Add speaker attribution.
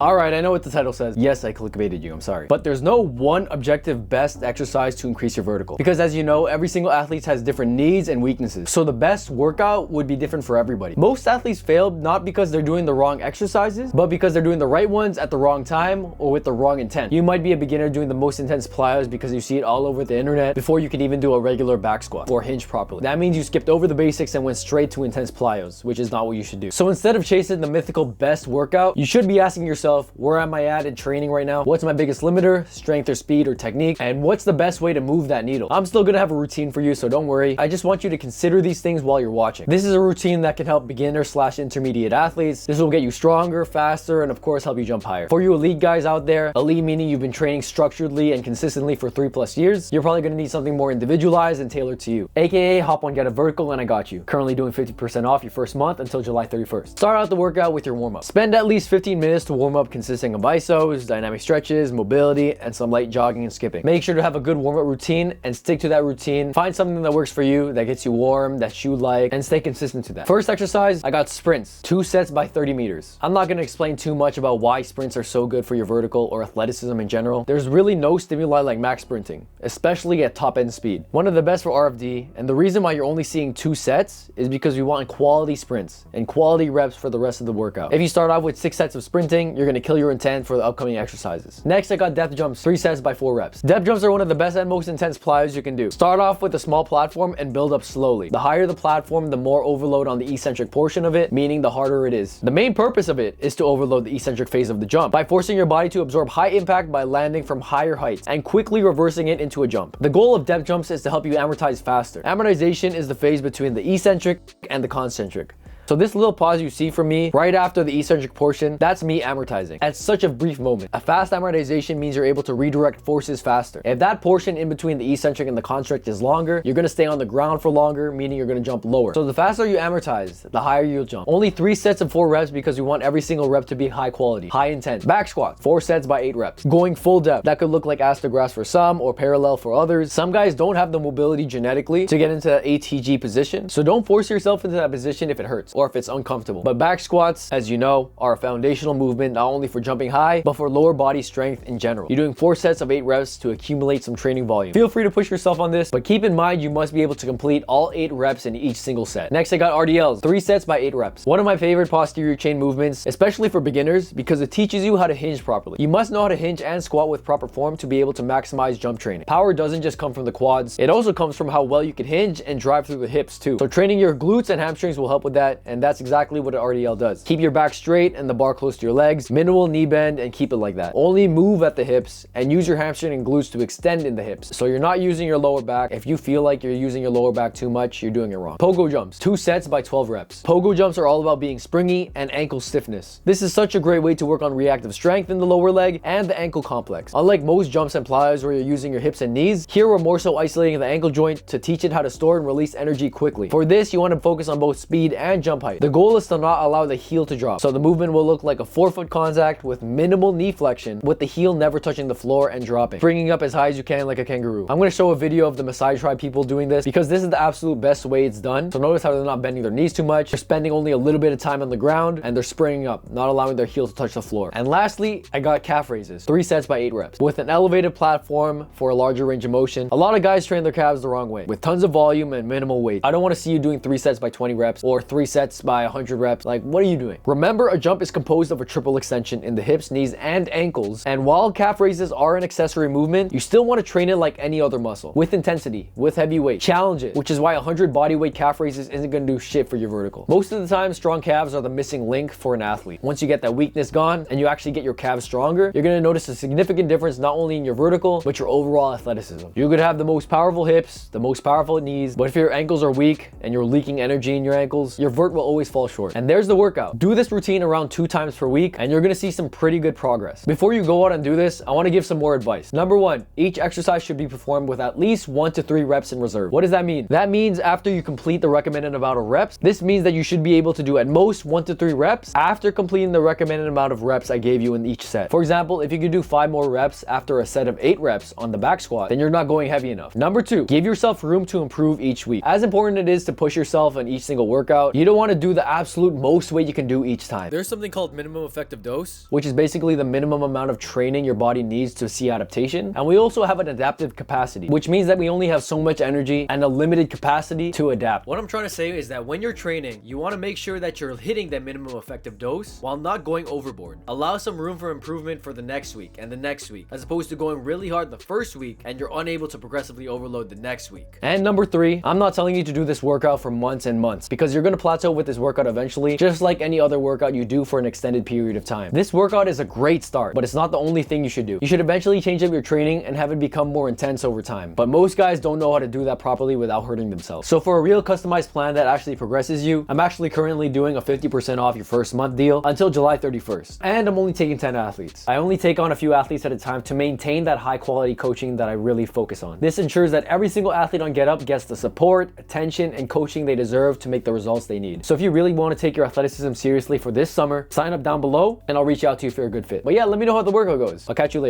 Speaker 1: Alright, I know what the title says. Yes, I clickbaited you, I'm sorry. But there's no one objective best exercise to increase your vertical. Because as you know, every single athlete has different needs and weaknesses. So the best workout would be different for everybody. Most athletes fail not because they're doing the wrong exercises, but because they're doing the right ones at the wrong time or with the wrong intent. You might be a beginner doing the most intense plyos because you see it all over the internet before you could even do a regular back squat or hinge properly. That means you skipped over the basics and went straight to intense plyos, which is not what you should do. So instead of chasing the mythical best workout, you should be asking yourself, where am I at in training right now? What's my biggest limiter, strength or speed or technique? And what's the best way to move that needle? I'm still gonna have a routine for you, so don't worry. I just want you to consider these things while you're watching. This is a routine that can help beginner/intermediate athletes. This will get you stronger, faster, and of course help you jump higher. For you elite guys out there, elite meaning you've been training structuredly and consistently for 3+ years, you're probably gonna need something more individualized and tailored to you. AKA hop on Get a Vertical and I got you. Currently doing 50% off your first month until July 31st. Start out the workout with your warm-up. Spend at least 15 minutes to warm up, consisting of isos, dynamic stretches, mobility, and some light jogging and skipping. Make sure to have a good warm-up routine and stick to that routine. Find something that works for you, that gets you warm, that you like, and stay consistent to that. First exercise, I got sprints, 2 sets by 30 meters. I'm not gonna explain too much about why sprints are so good for your vertical or athleticism in general. There's really no stimuli like max sprinting, especially at top end speed. One of the best for RFD, and the reason why you're only seeing 2 sets is because we want quality sprints and quality reps for the rest of the workout. If you start off with 6 sets of sprinting, you're gonna kill your intent for the upcoming exercises. Next, I got depth jumps, 3 sets by 4 reps. Depth jumps are one of the best and most intense plyos you can do. Start off with a small platform and build up slowly. The higher the platform, the more overload on the eccentric portion of it, meaning the harder it is. The main purpose of it is to overload the eccentric phase of the jump by forcing your body to absorb high impact by landing from higher heights and quickly reversing it into a jump. The goal of depth jumps is to help you amortize faster. Amortization is the phase between the eccentric and the concentric. So this little pause you see from me right after the eccentric portion, that's me amortizing at such a brief moment. A fast amortization means you're able to redirect forces faster. If that portion in between the eccentric and the concentric is longer, you're gonna stay on the ground for longer, meaning you're gonna jump lower. So the faster you amortize, the higher you'll jump. Only 3 sets of 4 reps because we want every single rep to be high quality, high intent. Back squats, 4 sets by 8 reps. Going full depth, that could look like ass to grass for some or parallel for others. Some guys don't have the mobility genetically to get into ATG position, so don't force yourself into that position if it hurts or if it's uncomfortable. But back squats, as you know, are a foundational movement not only for jumping high, but for lower body strength in general. You're doing 4 sets of 8 reps to accumulate some training volume. Feel free to push yourself on this, but keep in mind you must be able to complete all 8 reps in each single set. Next, I got RDLs, 3 sets by 8 reps. One of my favorite posterior chain movements, especially for beginners, because it teaches you how to hinge properly. You must know how to hinge and squat with proper form to be able to maximize jump training. Power doesn't just come from the quads, it also comes from how well you can hinge and drive through the hips too. So training your glutes and hamstrings will help with that, and that's exactly what an RDL does. Keep your back straight and the bar close to your legs, minimal knee bend, and keep it like that. Only move at the hips and use your hamstring and glutes to extend in the hips. So you're not using your lower back. If you feel like you're using your lower back too much, you're doing it wrong. Pogo jumps, 2 sets by 12 reps. Pogo jumps are all about being springy and ankle stiffness. This is such a great way to work on reactive strength in the lower leg and the ankle complex. Unlike most jumps and plyos where you're using your hips and knees, here we're more so isolating the ankle joint to teach it how to store and release energy quickly. For this, you want to focus on both speed and jump height. The goal is to not allow the heel to drop. So the movement will look like a forefoot contact with minimal knee flexion, with the heel never touching the floor and dropping, bringing up as high as you can like a kangaroo. I'm going to show a video of the Maasai tribe people doing this because this is the absolute best way it's done. So notice how they're not bending their knees too much. They're spending only a little bit of time on the ground and they're springing up, not allowing their heel to touch the floor. And lastly, I got calf raises, 3 sets by 8 reps with an elevated platform for a larger range of motion. A lot of guys train their calves the wrong way with tons of volume and minimal weight. I don't want to see you doing 3 sets by 20 reps or 3 sets by 100 reps. Like, what are you doing? Remember, a jump is composed of a triple extension in the hips, knees, and ankles. And while calf raises are an accessory movement, you still want to train it like any other muscle, with intensity, with heavy weight. Challenge it, which is why 100 body weight calf raises isn't going to do shit for your vertical. Most of the time, strong calves are the missing link for an athlete. Once you get that weakness gone and you actually get your calves stronger, you're going to notice a significant difference not only in your vertical, but your overall athleticism. You could have the most powerful hips, the most powerful knees, but if your ankles are weak and you're leaking energy in your ankles, your vert will always fall short. And there's the workout. Do this routine around 2 times per week and you're going to see some pretty good progress. Before you go out and do this, I want to give some more advice. Number 1, each exercise should be performed with at least 1 to 3 reps in reserve. What does that mean? That means after you complete the recommended amount of reps, this means that you should be able to do at most 1 to 3 reps after completing the recommended amount of reps I gave you in each set. For example, if you could do 5 more reps after a set of 8 reps on the back squat, then you're not going heavy enough. Number 2, give yourself room to improve each week. As important it is to push yourself in each single workout, you don't want to do the absolute most weight you can do each time.
Speaker 2: There's something called minimum effective dose,
Speaker 1: which is basically the minimum amount of training your body needs to see adaptation. And we also have an adaptive capacity, which means that we only have so much energy and a limited capacity to adapt.
Speaker 2: What I'm trying to say is that when you're training, you want to make sure that you're hitting that minimum effective dose while not going overboard. Allow some room for improvement for the next week and the next week, as opposed to going really hard the first week and you're unable to progressively overload the next week.
Speaker 1: And number 3, I'm not telling you to do this workout for months and months, because you're going to plateau with this workout eventually, just like any other workout you do for an extended period of time. This workout is a great start, but it's not the only thing you should do. You should eventually change up your training and have it become more intense over time. But most guys don't know how to do that properly without hurting themselves. So for a real customized plan that actually progresses you, I'm actually currently doing a 50% off your first month deal until July 31st. And I'm only taking 10 athletes. I only take on a few athletes at a time to maintain that high quality coaching that I really focus on. This ensures that every single athlete on GetUp gets the support, attention, and coaching they deserve to make the results they need. So if you really want to take your athleticism seriously for this summer, sign up down below and I'll reach out to you if you're a good fit. But yeah, let me know how the workout goes. I'll catch you later.